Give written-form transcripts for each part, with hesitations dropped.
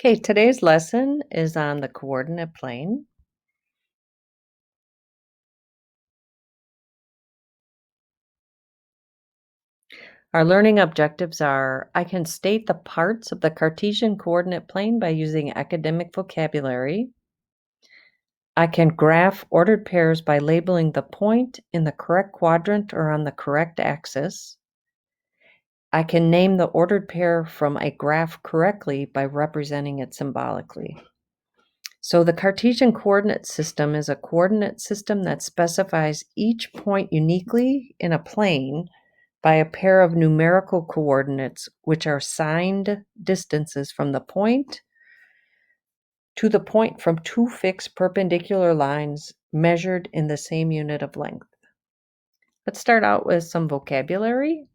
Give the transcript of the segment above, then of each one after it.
Okay, today's lesson is on the coordinate plane. Our learning objectives are: I can state the parts of the Cartesian coordinate plane by using academic vocabulary. I can graph ordered pairs by labeling the point in the correct quadrant or on the correct axis. I can name the ordered pair from a graph correctly by representing it symbolically. So the Cartesian coordinate system is a coordinate system that specifies each point uniquely in a plane by a pair of numerical coordinates, which are signed distances from the point to the point from two fixed perpendicular lines measured in the same unit of length. Let's start out with some vocabulary.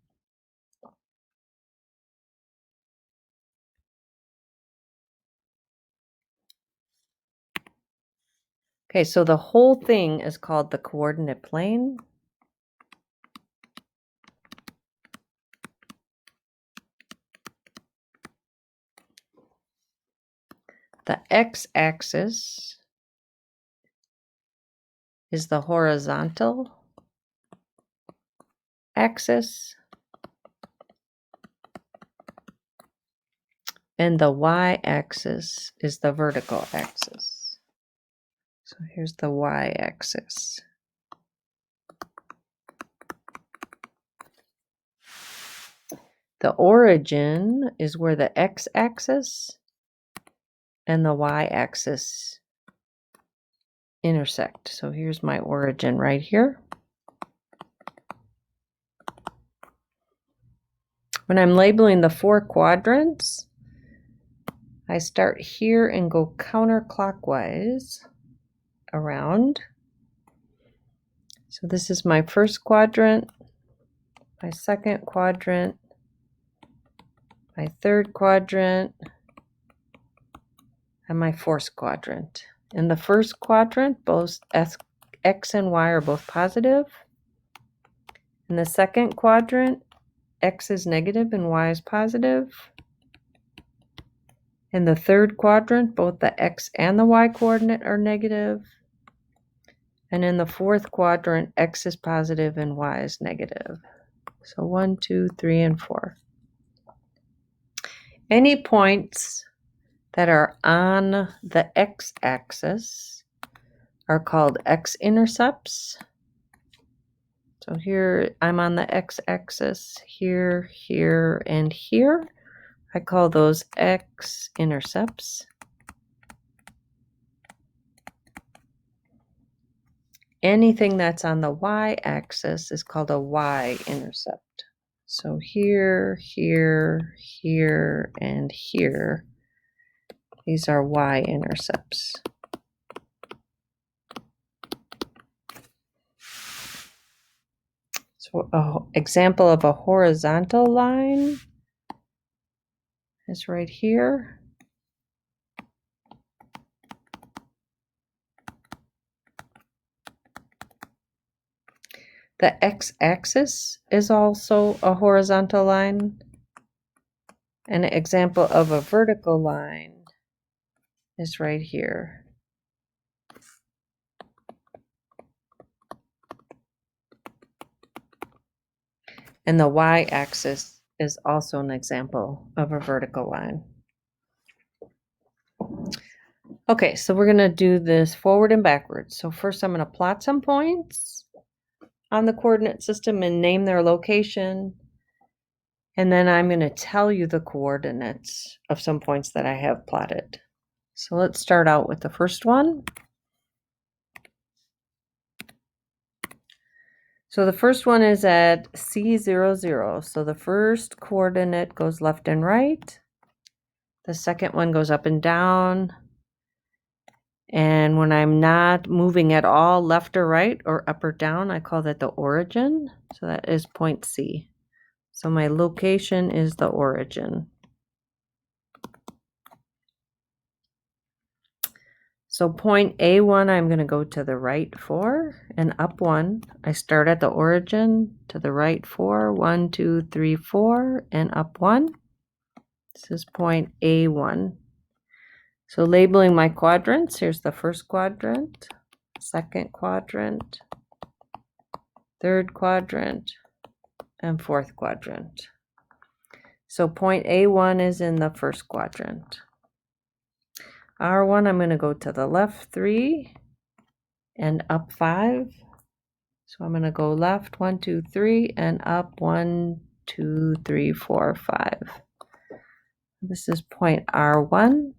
Okay, so the whole thing is called the coordinate plane. The x-axis is the horizontal axis, and the y-axis is the vertical axis. So here's the y-axis. The origin is where the x-axis and the y-axis intersect. So here's my origin right here. When I'm labeling the four quadrants, I start here and go counterclockwise around. So this is my first quadrant, my second quadrant, my third quadrant, and my fourth quadrant. In the first quadrant, both x and y are both positive. In the second quadrant, x is negative and y is positive. In the third quadrant, both the x and the y coordinate are negative. And in the fourth quadrant, x is positive and y is negative. So 1, 2, 3, and 4. Any points that are on the x-axis are called X-Intercepts. So here I'm on the x-axis, here, here, and here. I call those X-Intercepts. Anything that's on the y-axis is called a Y-intercept. So here, here, here, and here, these are y-intercepts. So an example of a horizontal line is right here. The x-axis is also a horizontal line. An example of a vertical line is right here. And the y-axis is also an example of a vertical line. Okay, so we're going to do this forward and backwards. So first I'm going to plot some points on the coordinate system and name their location. And then I'm going to tell you the coordinates of some points that I have plotted. So let's start out with the first one. So the first one is at C00. So the first coordinate goes left and right. The second one goes up and down. And when I'm not moving at all left or right or up or down, I call that the origin. So that is point C. So my location is the origin. So point A1, I'm going to go to the right 4 and up 1. I start at the origin, to the right 4, 1, 2, 3, 4, and up 1. This is point A1. So labeling my quadrants, here's the first quadrant, second quadrant, third quadrant, and fourth quadrant. So point A1 is in the first quadrant. R1, I'm going to go to the left 3 and up 5. So I'm going to go left 1, 2, 3 and up 1, 2, 3, 4, 5. This is point R1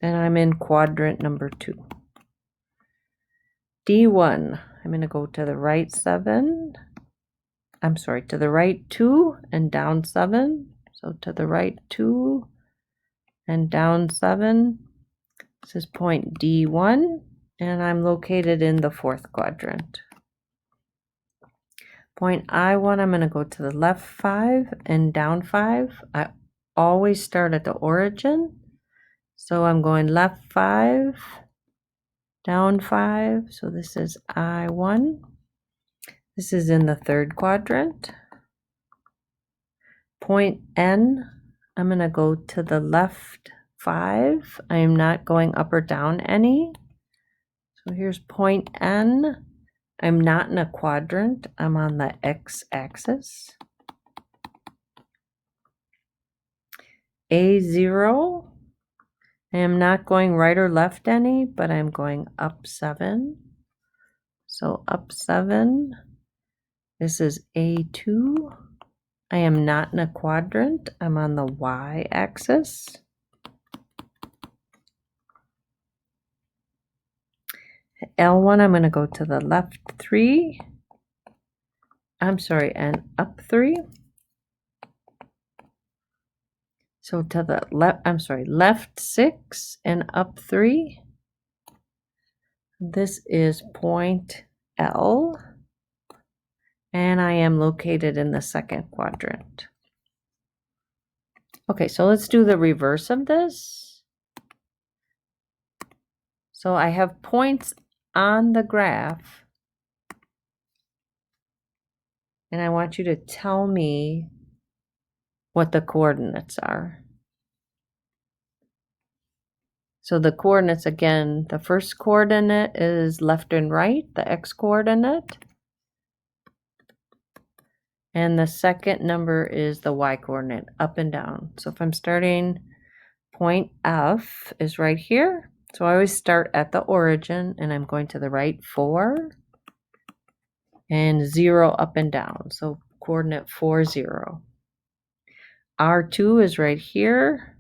and I'm in quadrant number 2. D1, I'm going to go to the right 7. I'm sorry, to the right 2 and down 7. So to the right 2 and down 7. This is point D1 and I'm located in the fourth quadrant. Point I1, I'm going to go to the left 5 and down 5. I always start at the origin. So I'm going left 5, down 5. So this is I1. This is in the third quadrant. Point N, I'm going to go to the left 5. I am not going up or down any. So here's point N. I'm not in a quadrant. I'm on the x-axis. A0. I am not going right or left any, but I'm going up 7. So up 7. This is A2. I am not in a quadrant. I'm on the y-axis. L1, I'm going to go to the left 3. I'm sorry, and up 3. So to the left, I'm sorry, left 6 and up 3. This is point L. And I am located in the second quadrant. Okay, so let's do the reverse of this. So I have points on the graph. And I want you to tell me what the coordinates are. So the coordinates, again, the first coordinate is left and right, the x-coordinate. And the second number is the y-coordinate, up and down. So if I'm starting, point F is right here. So I always start at the origin, and I'm going to the right 4 and 0 up and down. So coordinate 4, 0. R2 is right here.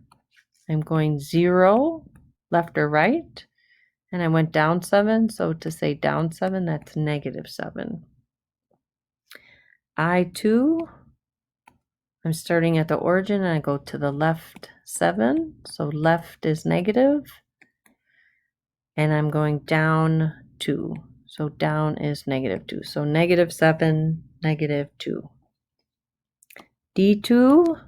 I'm going 0, left or right, and I went down 7. So to say down 7, that's negative 7. I2, I'm starting at the origin, and I go to the left 7. So left is negative. And I'm going down 2. So down is negative 2. So negative 7, negative 2. D2,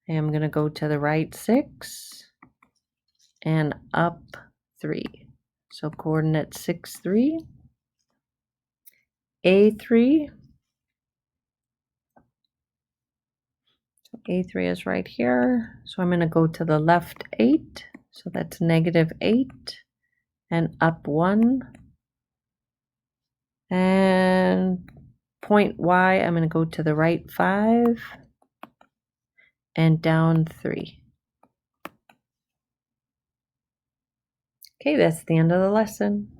I am going to go to the right 6 and up 3. So coordinate 6, 3. A3, A3 is right here. So I'm going to go to the left 8. So that's negative 8 and up 1. And point Y, I'm going to go to the right 5 and down 3. Okay, that's the end of the lesson.